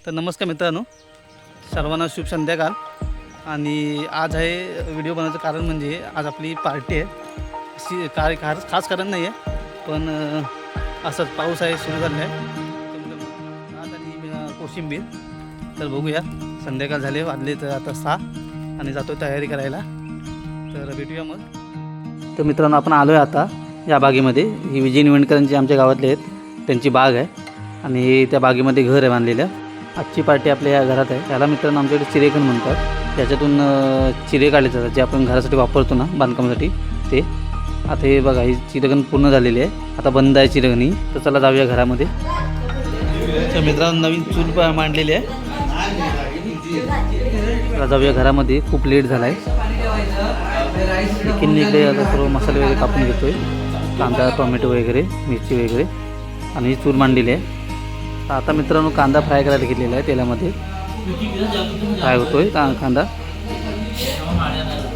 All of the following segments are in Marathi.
तर नमस्कार मित्रांनो, सर्वांना शुभ संध्याकाळ. आणि आज आहे व्हिडिओ बनवायचं कारण म्हणजे आज आपली पार्टी आहे. खास कारण नाही आहे, पण असंच पाऊस आहे सुरू झाला आहे. आज आणि कोशिंबीर. तर बघूया, संध्याकाळ झाले, वाजले तर आता 6 आणि जातो तयारी करायला. तर भेटूया मग. तर मित्रांनो, आपण आलो आहे आता या बागेमध्ये. ही विजय निवंडकरांची आमच्या गावातले आहेत, त्यांची बाग आहे आणि त्या बागेमध्ये घर आहे बांधलेलं. आजची पार्टी आपल्या या घरात आहे. त्याला मित्रांनो आमच्याकडे चिरेखण म्हणतात. त्याच्यातून चिरे काढले जातात, जे आपण घरासाठी वापरतो ना बांधकामासाठी ते. आता हे बघा, ही चिरेखण पूर्ण झालेली आहे, आता बंद आहे चिरेखणी. तर चला जाऊया घरामध्ये. तर मित्रांनो, नवीन चूल मांडलेली आहे. चला जाऊया घरामध्ये, खूप लेट झाला आहे. इकडे आता सर्व मसाले वगैरे कापून घेतोय, कांदा, टोमॅटो वगैरे, मिरची वगैरे, आणि ही चूल मांडलेली आहे. आता मित्रांनो कांदा फ्राय करायला घेतलेला आहे, तेलामध्ये फ्राय होतोय कांदा.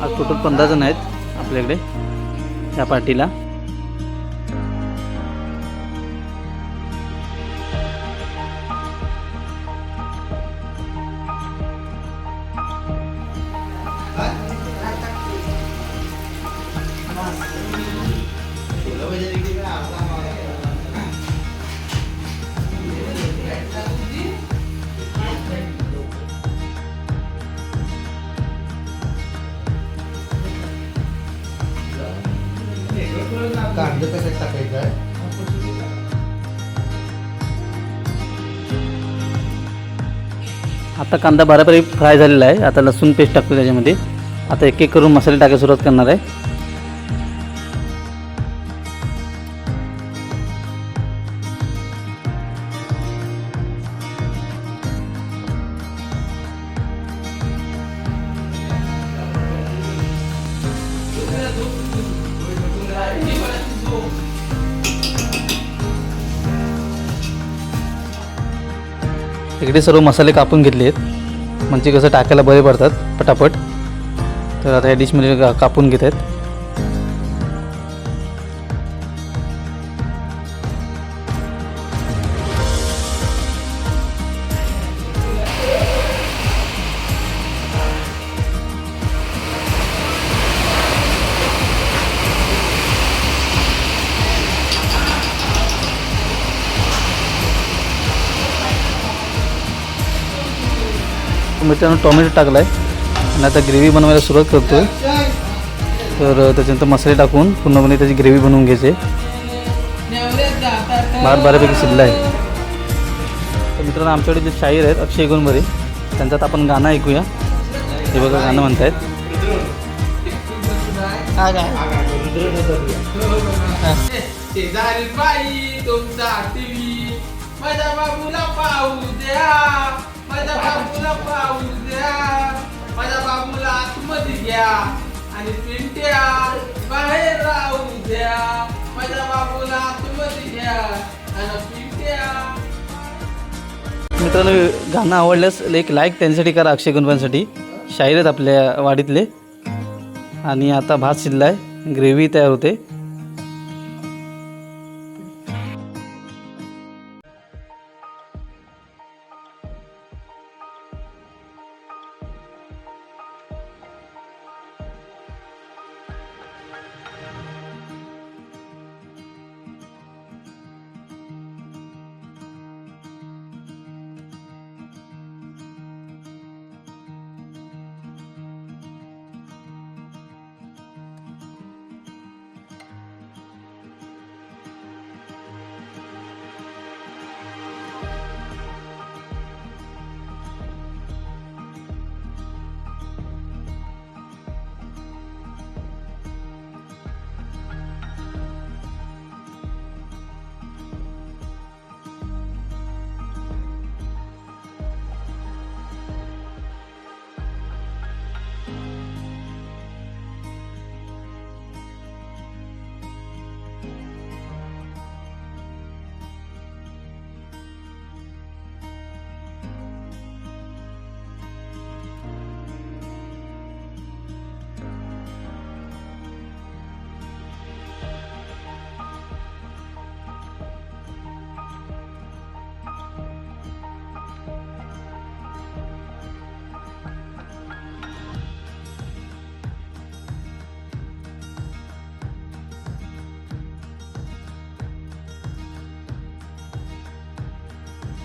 आज टोटल 15 जण आहेत आपल्याकडे या पार्टीला. कांदा कशात टाकायचा आहे? आता कांदा बऱ्यापैकी फ्राय झालेला आहे. आता लसूण पेस्ट टाकतो त्याच्यामध्ये. आता एक एक करून मसाले टाकायला सुरुवात करणार आहे. इकडे सर्व मसाले कापून घेतले आहेत, म्हणजे कसं टाकायला बरे पडतात पटापट. तर आता या डिशमध्ये कापून घेत आहेत. मित्रांनो टोमॅटो टाकला आहे आणि आता ग्रेव्ही बनवायला सुरुवात करतो आहे. तर त्याच्यानंतर मसाले टाकून पूर्णपणे त्याची ग्रेव्ही बनवून घ्यायची. बऱ्यापैकी शिजला आहे. तर मित्रांनो आमच्याकडे जे शाहीर आहेत अक्षय गुणबरे, त्यांच्यात आपण गाणं ऐकूया. हे बघा गाणं म्हणतायत. माझ्या बाबूला पाहू द्या, माझ्या बाबूला पाहू द्या, माझ्या बाबूला आतमध्ये घ्या आणि पिंट्या बाहेर राहू द्या, माझ्या बाबूला आतमध्ये घ्या आणि पिंट्या. मित्रांनो गाणं आवडल्यास एक लाईक त्यांच्यासाठी करा, अक्षय गुणबरेंसाठी. शाहीर आहेत आपल्या वाडीतले. आणि आता भात शिजला आहे, ग्रेव्ही तयार होते.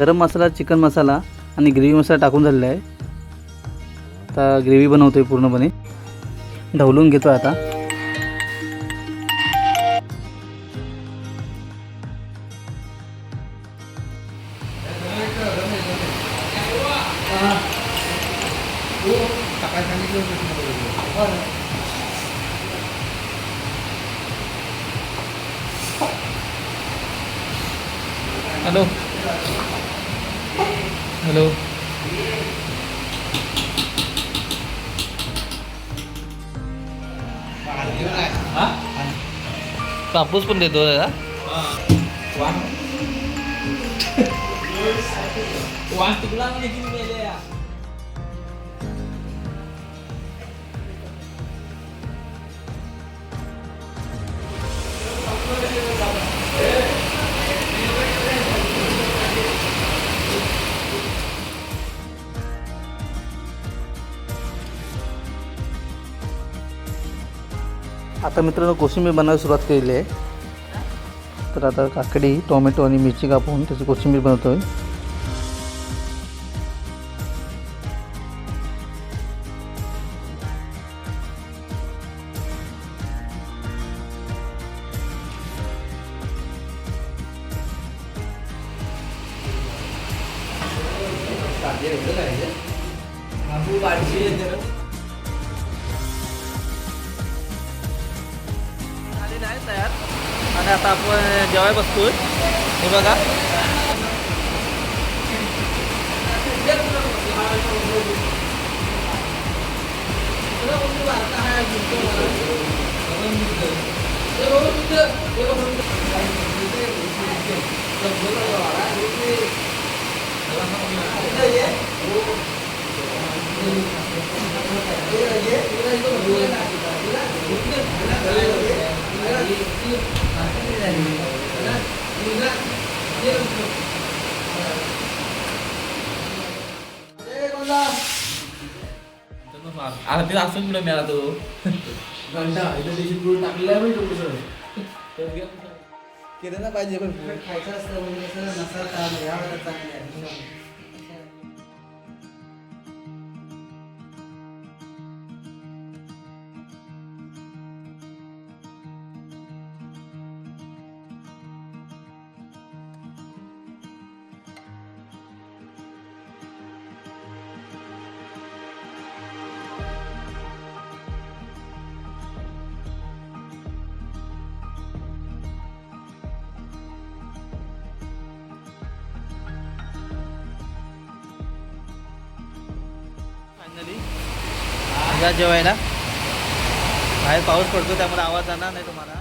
गरम मसाला, चिकन मसाला आणि ग्रेव्ही मसाला टाकून झालेला आहे. आता ग्रेव्ही बनवतोय पूर्णपणे. ढवलून घेतो आता. सकाळी सांगितलं होतं. Hello hello. कापूस पण देतो का? आता मित्रांनो कोशिंबीर बनवायला सुरुवात केलेली आहे. तर आता काकडी, टोमॅटो आणि मिरची कापून त्याची कोशिंबीर बनवतोय. झालेलं आहे तयार आणि आता आपण जेवाय बसतोय. हे बघा आता ते असं कुठं मिळाला तो घंटा इथं त्याची दूर टाकलेला आहे केलं ना पाहिजे पण खायचं असतं म्हणजे कसं मसाला चांगला यावेळेला चांगले आहे. फायनली या जेवायला. बाहेर पाऊस पडतो त्यामुळे आवाज जाणार नाही तुम्हाला.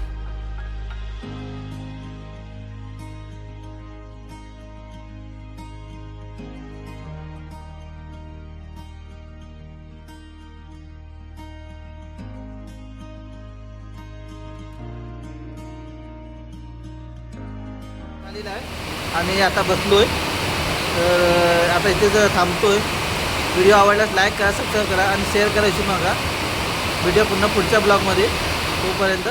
आलेला आहे आणि आता बसलोय. तर आता इथे थांबतोय. व्हिडिओ आवडल्यास लाईक करा, सबस्क्राईब करा आणि शेअर करा. विसरू नका. व्हिडिओ पुन्हा पुढच्या ब्लॉगमध्ये. तोपर्यंत